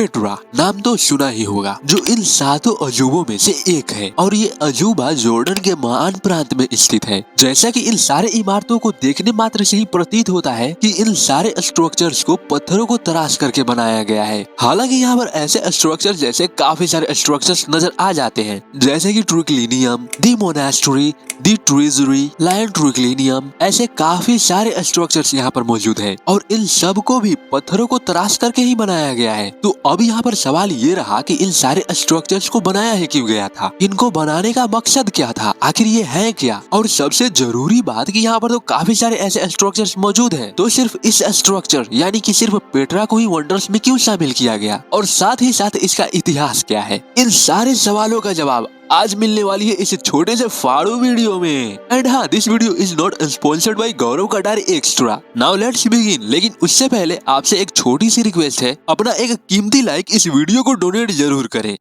Petra नाम तो सुना ही होगा, जो इन 7 अजूबों में से एक है और ये अजूबा जॉर्डन के महान प्रांत में स्थित है। जैसा कि इन सारे इमारतों को देखने मात्र से ही प्रतीत होता है कि इन सारे स्ट्रक्चर्स को पत्थरों को तराश करके बनाया गया है। हालांकि यहाँ पर ऐसे स्ट्रक्चर जैसे काफी सारे स्ट्रक्चर्स नजर आ जाते हैं, जैसे कि ट्रिक्लिनियम, दी मोनेस्ट्री, दी ट्रेजरी, लायन ट्रिक्लिनियम, ऐसे काफी सारे स्ट्रक्चर्स यहाँ पर मौजूद है और इन सब को भी पत्थरों को तराश करके ही बनाया गया है। तो अब यहाँ पर सवाल ये रहा कि इन सारे स्ट्रक्चर्स को बनाया ही क्यों गया था, इनको बनाने का मकसद क्या था, आखिर ये है क्या। और सबसे जरूरी बात कि यहाँ पर तो काफी सारे ऐसे स्ट्रक्चर्स मौजूद हैं, तो सिर्फ इस स्ट्रक्चर यानी कि सिर्फ पेट्रा को ही वंडर्स में क्यों शामिल किया गया और साथ ही साथ इसका इतिहास क्या है। इन सारे सवालों का जवाब आज मिलने वाली है इस छोटे से फाड़ू वीडियो में। एंड हाँ, this video is not sponsored by Gaurav Katari extra. Now let's begin. लेकिन उससे पहले आपसे एक छोटी सी रिक्वेस्ट है, अपना एक कीमती लाइक इस वीडियो को डोनेट जरूर करें।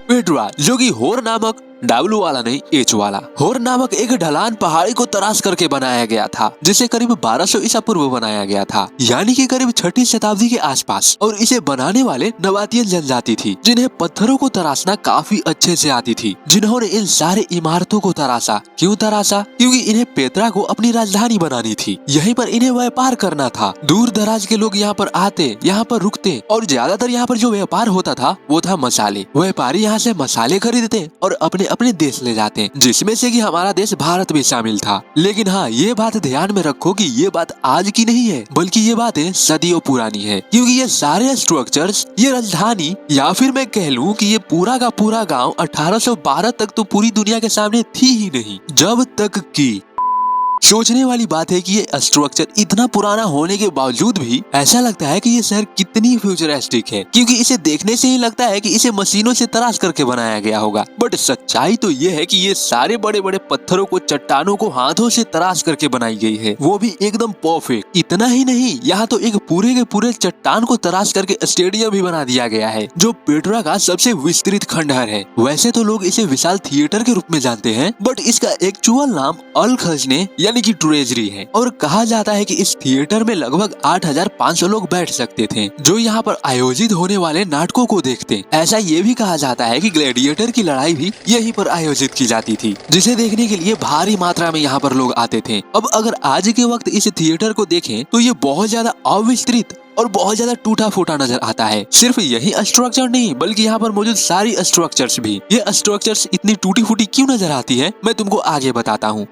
पेट्रा, जो कि होर नामक W वाला नहीं H वाला, होर नामक एक ढलान पहाड़ी को तराश करके बनाया गया था, जिसे करीब 1200 ईसा पूर्व बनाया गया था, यानी कि करीब 6ठी शताब्दी के आसपास। और इसे बनाने वाले नबातियन जनजाति थी, जिन्हें पत्थरों को तराशना काफी अच्छे से आती थी, जिन्होंने इन सारे इमारतों को तराशा। क्यों तराशा? क्योंकि इन्हें पेत्रा को अपनी राजधानी बनानी थी, यहीं पर इन्हें व्यापार करना था। दूर दराज के लोग यहाँ पर आते, यहाँ पर रुकते और ज्यादातर यहाँ पर जो व्यापार होता था वो था मसाले। व्यापारी यहाँ से मसाले खरीदते और अपने अपने देश ले जाते, जिसमें से कि हमारा देश भारत भी शामिल था। लेकिन हाँ, ये बात ध्यान में रखो कि ये बात आज की नहीं है, बल्कि ये बातें सदियों पुरानी है, क्योंकि ये सारे स्ट्रक्चर्स, ये राजधानी या फिर मैं कह लूं कि ये पूरा का पूरा गांव 1812 तक तो पूरी दुनिया के सामने थी ही नहीं, जब तक कि सोचने वाली बात है कि ये स्ट्रक्चर इतना पुराना होने के बावजूद भी ऐसा लगता है कि ये शहर कितनी फ्यूचरिस्टिक है, क्योंकि इसे देखने से ही लगता है कि इसे मशीनों से तराश करके बनाया गया होगा। बट सच्चाई तो ये है कि ये सारे बड़े बड़े पत्थरों को, चट्टानों को हाथों से तराश करके बनाई गई है, वो भी एकदम परफेक्ट। इतना ही नहीं, यहाँ तो एक पूरे के पूरे चट्टान को तराश करके स्टेडियम भी बना दिया गया है, जो पेट्रा का सबसे विस्तृत खंडहर है। वैसे तो लोग इसे विशाल थिएटर के रूप में जानते हैं, बट इसका एक्चुअल नाम अल खजने यानी कि ट्रेजरी है। और कहा जाता है कि इस थिएटर में लगभग 8500 लोग बैठ सकते थे, जो यहाँ पर आयोजित होने वाले नाटकों को देखते। ऐसा ये भी कहा जाता है कि ग्लैडिएटर की लड़ाई भी यहीं पर आयोजित की जाती थी, जिसे देखने के लिए भारी मात्रा में यहाँ पर लोग आते थे। अब अगर आज के वक्त इस थिएटर को देखें तो ये बहुत ज्यादा अविस्तृत और बहुत ज्यादा टूटा फूटा नजर आता है। सिर्फ यही स्ट्रक्चर नहीं, बल्कि यहाँ पर मौजूद सारी स्ट्रक्चर्स भी। ये स्ट्रक्चर्स इतनी टूटी फूटी क्यों नजर आती है, मैं तुमको आगे बताता हूँ।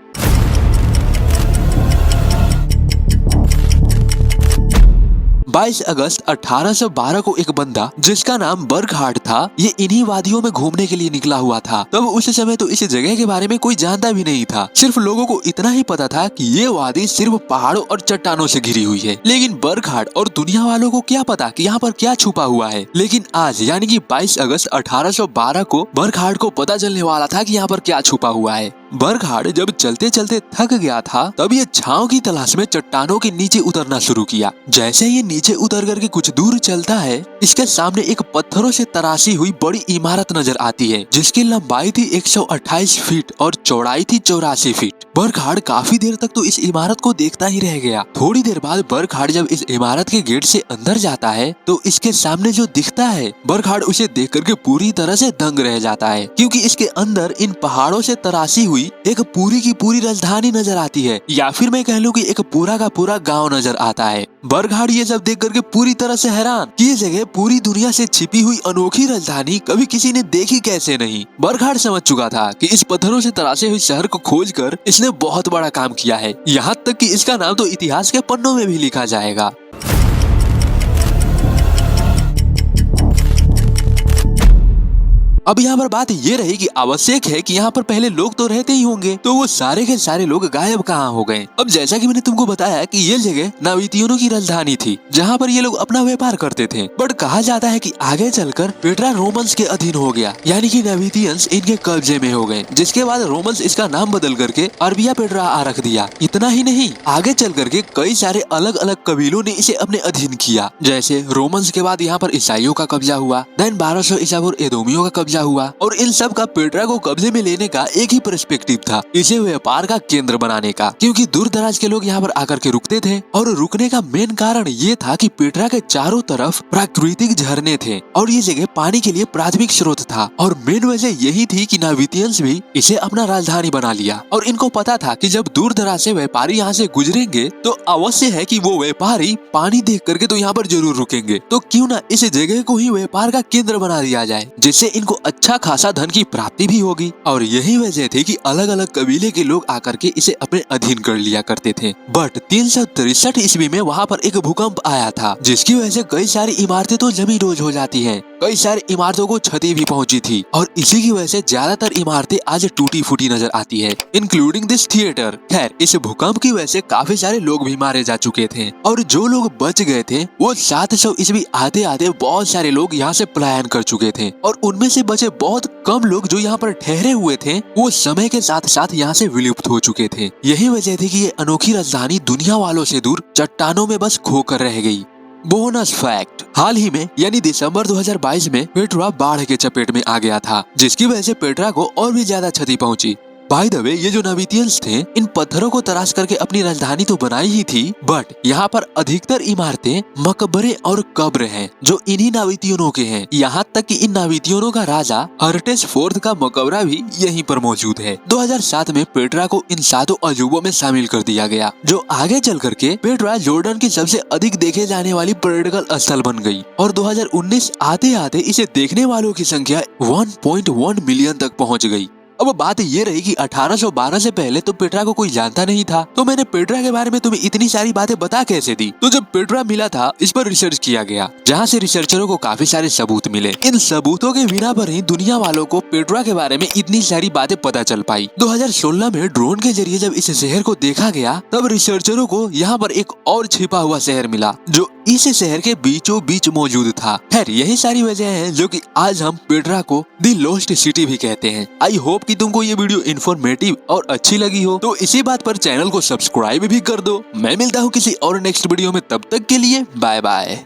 22 अगस्त 1812 को एक बंदा जिसका नाम बर्गहार्ड था, ये इन्हीं वादियों में घूमने के लिए निकला हुआ था। तब उस समय तो इस जगह के बारे में कोई जानता भी नहीं था, सिर्फ लोगों को इतना ही पता था कि ये वादी सिर्फ पहाड़ों और चट्टानों से घिरी हुई है। लेकिन बर्गहार्ड और दुनिया वालों को क्या पता कि यहाँ पर क्या छुपा हुआ है। लेकिन आज यानी कि 22 अगस्त 1812 को बर्गहार्ड को पता चलने वाला था कि यहाँ पर क्या छुपा हुआ है। बर्गहार्ड जब चलते चलते थक गया था, तब ये छांव की तलाश में चट्टानों के नीचे उतरना शुरू किया। जैसे ये नीचे उतर करके कुछ दूर चलता है, इसके सामने एक पत्थरों से तराशी हुई बड़ी इमारत नजर आती है, जिसकी लंबाई थी 128 फीट और चौड़ाई थी 84 फीट। बर्गहार्ड काफी देर तक तो इस इमारत को देखता ही रह गया। थोड़ी देर बाद बर्गहार्ड जब इस इमारत के गेट से अंदर जाता है, तो इसके सामने जो दिखता है, बर्गहार्ड उसे देख करके पूरी तरह से दंग रह जाता है, क्योंकि इसके अंदर इन पहाड़ों से तराशी हुई एक पूरी की पूरी राजधानी नजर आती है, या फिर मैं कह लूं कि एक पूरा का पूरा गांव नजर आता है। बर्गहार्ड ये सब देख करके पूरी तरह से हैरान कि ये जगह पूरी दुनिया से छिपी हुई अनोखी राजधानी कभी किसी ने देखी कैसे नहीं। बर्गहार्ड समझ चुका था कि इस पत्थरों से तराशे हुए शहर को खोजकर इसने बहुत बड़ा काम किया है, यहाँ तक कि इसका नाम तो इतिहास के पन्नों में भी लिखा जाएगा। अब यहाँ पर बात ये रही कि आवश्यक है कि यहाँ पर पहले लोग तो रहते ही होंगे, तो वो सारे के सारे लोग गायब कहाँ हो गए। अब जैसा कि मैंने तुमको बताया कि ये जगह नावितियों की राजधानी थी, जहाँ पर ये लोग अपना व्यापार करते थे। बट कहा जाता है कि आगे चलकर पेट्रा रोमन्स के अधीन हो गया, यानी कि नावितियंस इनके कब्जे में हो गए, जिसके बाद रोमन्स इसका नाम बदल करके अरबिया पेट्रा रख दिया। इतना ही नहीं, आगे चल करके कई सारे अलग अलग कबीलों ने इसे अपने अधीन किया। जैसे रोमन्स के बाद यहाँ पर ईसाइयों का कब्जा हुआ, देन 1200 ईसा पूर्व एदोमियों का कब्जा हुआ और इन सब का पेट्रा को कब्जे में लेने का एक ही पर्सपेक्टिव था, इसे व्यापार का केंद्र बनाने का। क्योंकि दूर दराज के लोग यहाँ पर आकर के रुकते थे और रुकने का मेन कारण ये था कि पेट्रा के चारों तरफ प्राकृतिक झरने थे और ये जगह पानी के लिए प्राथमिक स्रोत था। और मेन वजह यही थी कि नावितियंस भी इसे अपना राजधानी बना लिया और इनको पता था कि जब दूर दराज से व्यापारी यहाँ से गुजरेंगे तो अवश्य है कि वो व्यापारी पानी देख करके तो यहाँ पर जरूर रुकेंगे, तो क्यों ना इस जगह को ही व्यापार का केंद्र बना दिया जाए, जिससे इनको अच्छा खासा धन की प्राप्ति भी होगी। और यही वजह थी कि अलग अलग कबीले के लोग आकर के इसे अपने अधीन कर लिया करते थे। बट 363 ईस्वी में वहाँ पर एक भूकंप आया था, जिसकी वजह से कई सारी इमारतें तो जमींदोज हो जाती हैं, कई सारी इमारतों को क्षति भी पहुंची थी और इसी की वजह से ज्यादातर इमारतें आज टूटी फूटी नजर आती है, इंक्लूडिंग दिस थिएटर। खैर, इस भूकंप की वजह से काफी सारे लोग भी मारे जा चुके थे और जो लोग बच गए थे वो 700 ईस्वी आते आते बहुत सारे लोग यहाँ से पलायन कर चुके थे और उनमें से बचे बहुत कम लोग जो यहाँ पर ठहरे हुए थे वो समय के साथ साथ यहाँ से विलुप्त हो चुके थे। यही वजह थी कि ये अनोखी राजधानी दुनिया वालों से दूर चट्टानों में बस खोकर रह गई। बोनस फैक्ट, हाल ही में यानी दिसंबर 2022 में पेट्रा बाढ़ के चपेट में आ गया था, जिसकी वजह से पेट्रा को और भी ज्यादा क्षति पहुंची। बाय द वे, ये जो नावितियंस थे इन पत्थरों को तराश करके अपनी राजधानी तो बनाई ही थी, बट यहाँ पर अधिकतर इमारतें मकबरे और कब्र हैं जो इन्हीं नावितियनों के हैं। यहाँ तक कि इन नावितियनों का राजा हर्टेस IV का मकबरा भी यहीं पर मौजूद है। 2007 में पेट्रा को इन 7 अजूबों में शामिल कर दिया गया, जो आगे चल करके पेट्रा जॉर्डन की सबसे अधिक देखे जाने वाली पर्यटक स्थल बन गई और 2019 आते आते इसे देखने वालों की संख्या 1.1 मिलियन तक पहुँच गई। अब बात ये रही कि 1812 से पहले तो पेट्रा को कोई जानता नहीं था, तो मैंने पेट्रा के बारे में तुम्हें इतनी सारी बातें बता कैसे दी? तो जब पेट्रा मिला था इस पर रिसर्च किया गया, जहाँ से रिसर्चरों को काफी सारे सबूत मिले। इन सबूतों के बिना पर ही दुनिया वालों को पेट्रा के बारे में इतनी सारी बातें पता चल पाई। 2016 में ड्रोन के जरिए जब इस शहर को देखा गया तब रिसर्चरों को यहाँ पर एक और छिपा हुआ शहर मिला जो इस शहर के बीचों बीच मौजूद था। खैर, यही सारी वजह है जो कि आज हम पेट्रा को दी लॉस्ट सिटी भी कहते हैं। आई होप कि तुमको ये वीडियो इन्फॉर्मेटिव और अच्छी लगी हो, तो इसी बात पर चैनल को सब्सक्राइब भी कर दो। मैं मिलता हूँ किसी और नेक्स्ट वीडियो में, तब तक के लिए बाय बाय।